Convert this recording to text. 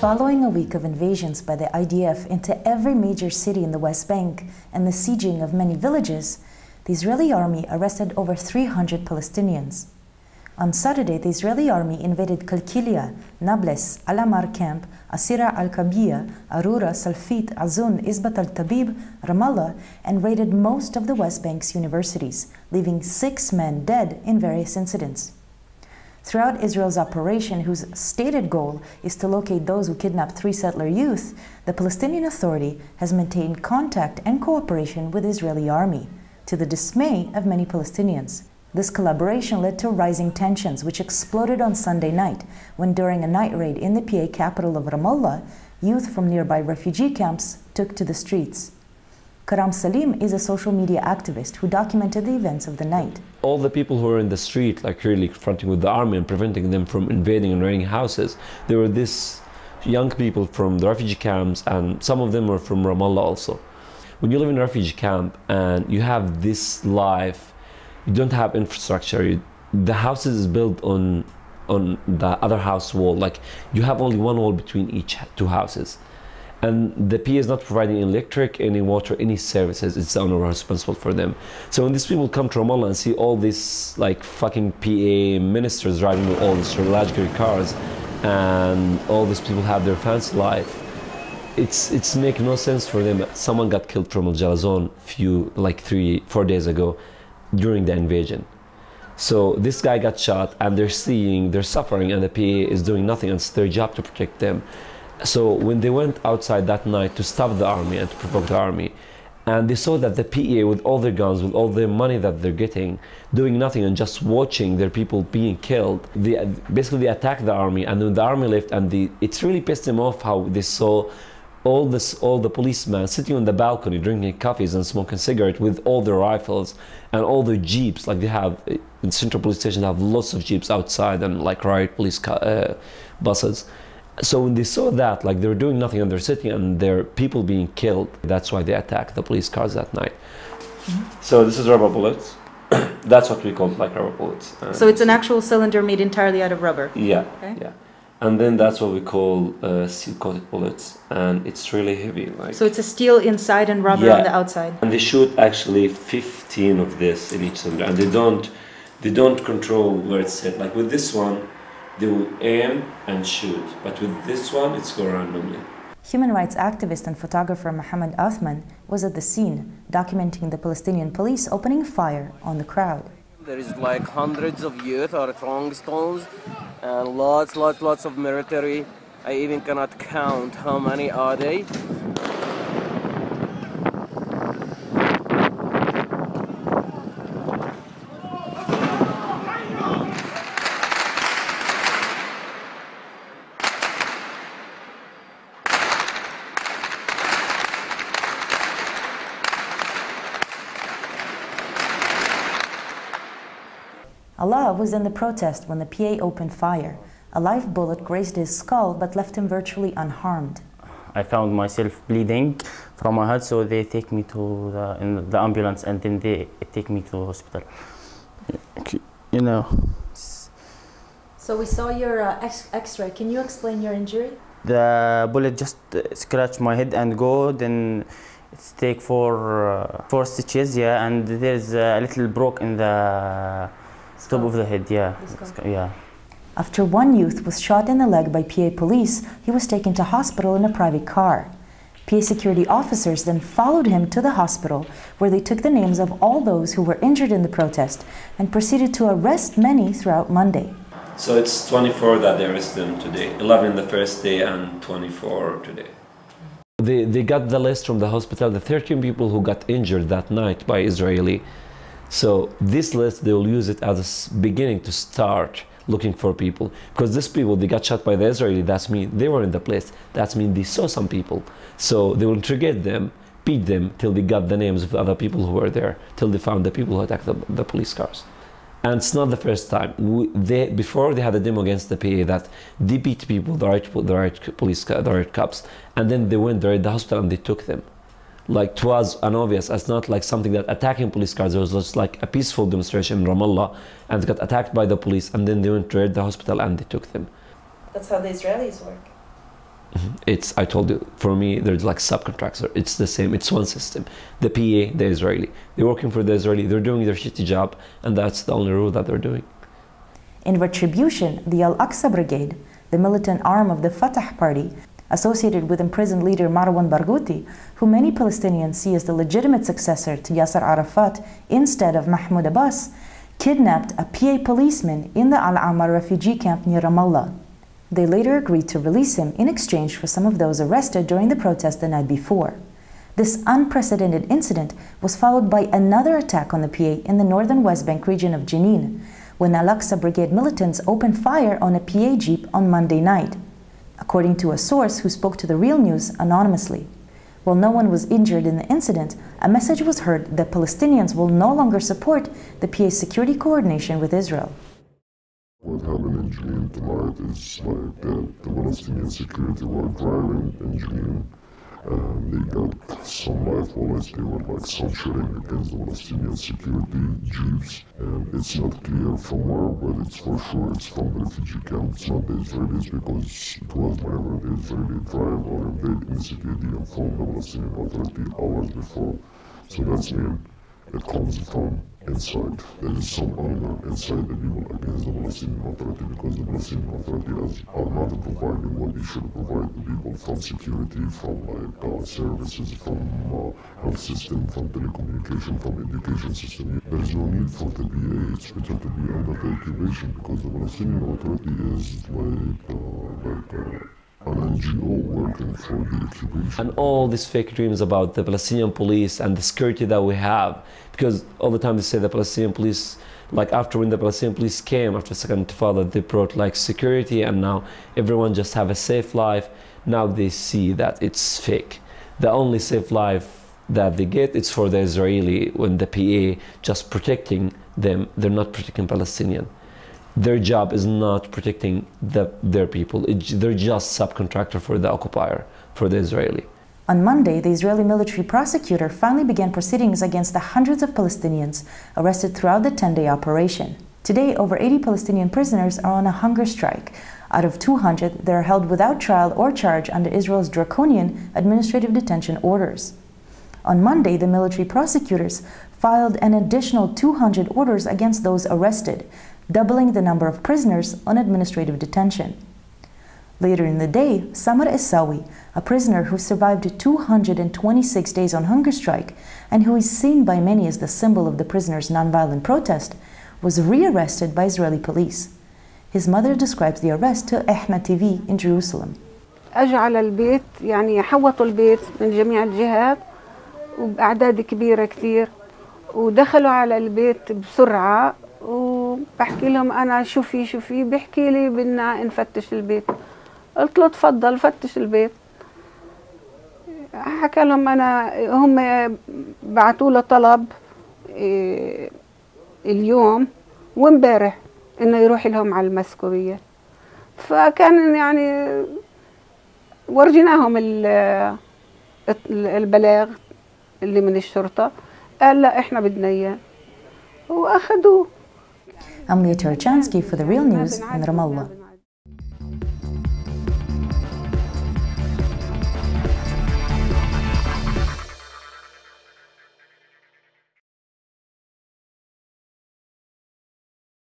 Following a week of invasions by the IDF into every major city in the West Bank and the sieging of many villages, the Israeli army arrested over 300 Palestinians. On Saturday, the Israeli army invaded Kalkilia, Nablus, Al-Amar Camp, Asira al-Kabiya, Arura, Salfit, Azun, Isbat al-Tabib, Ramallah, and raided most of the West Bank's universities, leaving 6 men dead in various incidents. Throughout Israel's operation, whose stated goal is to locate those who kidnapped 3 settler youth, the Palestinian Authority has maintained contact and cooperation with the Israeli army, to the dismay of many Palestinians. This collaboration led to rising tensions, which exploded on Sunday night, when during a night raid in the PA capital of Ramallah, youth from nearby refugee camps took to the streets. Karam Salim is a social media activist who documented the events of the night. All the people who were in the street, like really confronting with the army and preventing them from invading and raiding houses, there were these young people from the refugee camps, and some of them were from Ramallah also. When you live in a refugee camp and you have this life, you don't have infrastructure. The house is built on the other house wall. Like, you have only one wall between each 2 houses. And the PA is not providing electric, any water, any services. It's the owner responsible for them. So when these people come to Ramallah and see all these like fucking PA ministers driving with all these luxury cars, and all these people have their fancy life, it's make no sense for them. Someone got killed from Al Jalazon 3-4 days ago during the invasion. So this guy got shot, and they're suffering, and the PA is doing nothing, and it's their job to protect them. So when they went outside that night to stop the army and to provoke the army, and they saw that the PA, with all their guns, with all their money that they're getting, doing nothing and just watching their people being killed, they basically attacked the army. And when the army left, and it's really pissed them off how they saw all the policemen sitting on the balcony drinking coffees and smoking cigarettes with all their rifles and all their jeeps. Like, they have in Central Police Station, they have lots of jeeps outside and like riot police buses. So when they saw that, like, they were doing nothing and they're sitting and their people being killed, that's why they attacked the police cars that night. So this is rubber bullets. That's what we call like rubber bullets. So it's an actual cylinder made entirely out of rubber? Yeah, okay. Yeah. And then that's what we call steel-coated bullets, and it's really heavy. Like, so it's a steel inside and rubber on the outside. And they shoot actually 15 of this in each cylinder, and they don't control where it's set. Like with this one, they will aim and shoot, but with this one, it's go randomly. Human rights activist and photographer Mohammed Othman was at the scene, documenting the Palestinian police opening fire on the crowd. There is like hundreds of youth or throwing stones, and lots of military. I even cannot count how many are they. Allah was in the protest when the PA opened fire. A live bullet grazed his skull but left him virtually unharmed. I found myself bleeding from my head, so they take me to the ambulance, and then they take me to the hospital. You know. So we saw your X-ray. Can you explain your injury? The bullet just scratched my head and go. Then it's take 4 stitches, yeah, and there's a little broke in the top of the head, yeah. Yeah. After one youth was shot in the leg by PA police, he was taken to hospital in a private car. PA security officers then followed him to the hospital, where they took the names of all those who were injured in the protest and proceeded to arrest many throughout Monday. So it's 24 that they arrested them today, 11 the first day and 24 today. They got the list from the hospital, the 13 people who got injured that night by Israeli. So this list, they will use it as a beginning to start looking for people. Because these people, they got shot by the Israeli, that's mean they were in the place. That's mean they saw some people. So they will interrogate them, beat them, till they got the names of the other people who were there, till they found the people who attacked the police cars. And it's not the first time. Before they had a demo against the PA that they beat people, the right cops, and then they went there at the hospital and they took them. Like, it was unobvious. It's not like something that attacking police cars. It was just like a peaceful demonstration in Ramallah, and it got attacked by the police, and then they went to the hospital and they took them. That's how the Israelis work. I told you, for me, there's like subcontractor. It's the same. It's one system. The PA, the Israeli. They're working for the Israeli. They're doing their shitty job, and that's the only rule that they're doing. In retribution, the Al-Aqsa Brigade, the militant arm of the Fatah party, associated with imprisoned leader Marwan Barghouti, who many Palestinians see as the legitimate successor to Yasser Arafat instead of Mahmoud Abbas, kidnapped a PA policeman in the Al-Ammar refugee camp near Ramallah. They later agreed to release him in exchange for some of those arrested during the protest the night before. This unprecedented incident was followed by another attack on the PA in the northern West Bank region of Jenin, when Al-Aqsa Brigade militants opened fire on a PA jeep on Monday night, according to a source who spoke to the Real News anonymously. While no one was injured in the incident, a message was heard that Palestinians will no longer support the PA's security coordination with Israel. What happened in Jenin tonight is like that the Palestinian security were driving in Jenin and they got some live bullets. They were like some shooting against the Palestinian security jeeps, and it's not clear from where, but it's for sure it's from the refugee camp. It's not the Israelis, because it was whenever the Israeli drive or invade in the city, they informed the Palestinian Authority hours before. So that's mean it comes from inside. There is some anger inside the people against the Palestinian Authority, because the Palestinian Authority are not providing what they should provide the people, from security, from like services, from health system, from telecommunication, from education system. There is no need for the PA. It's better to be under the occupation, because the Palestinian Authority is an NGO working for the occupation. And all these fake dreams about the Palestinian police and the security that we have, because all the time they say the Palestinian police, like after when the Palestinian police came after the Second Intifada, they brought like security, and now everyone just have a safe life. Now they see that it's fake. The only safe life that they get is for the Israeli, when the PA just protecting them. They're not protecting Palestinian. Their job is not protecting their people. They're just subcontractor for the occupier, for the Israeli. On Monday, the Israeli military prosecutor finally began proceedings against the hundreds of Palestinians arrested throughout the 10-day operation. Today, over 80 Palestinian prisoners are on a hunger strike. Out of 200, they are held without trial or charge under Israel's draconian administrative detention orders. On Monday, the military prosecutors filed an additional 200 orders against those arrested, doubling the number of prisoners on administrative detention. Later in the day, Samar Essawi, a prisoner who survived 226 days on hunger strike and who is seen by many as the symbol of the prisoners' nonviolent protest, was rearrested by Israeli police. His mother describes the arrest to Ahmed TV in Jerusalem. أجوا على البيت، يعني حوطوا البيت من جميع الجهات وبأعداد كبيرة كثير، ودخلوا على البيت بسرعة، وبحكي لهم أنا شوفي بيحكي لي بدنا نفتش البيت. قلت له تفضل فتش البيت. حكى لهم أنا هم بعتوا له طلب اليوم وامبارح إنه يروح لهم على المسكوية، فكان يعني ورجيناهم البلاغ اللي من الشرطة، قال لا إحنا بدنا إياه وأخذوه. I'm Leah Tarachansky for The Real News in Ramallah.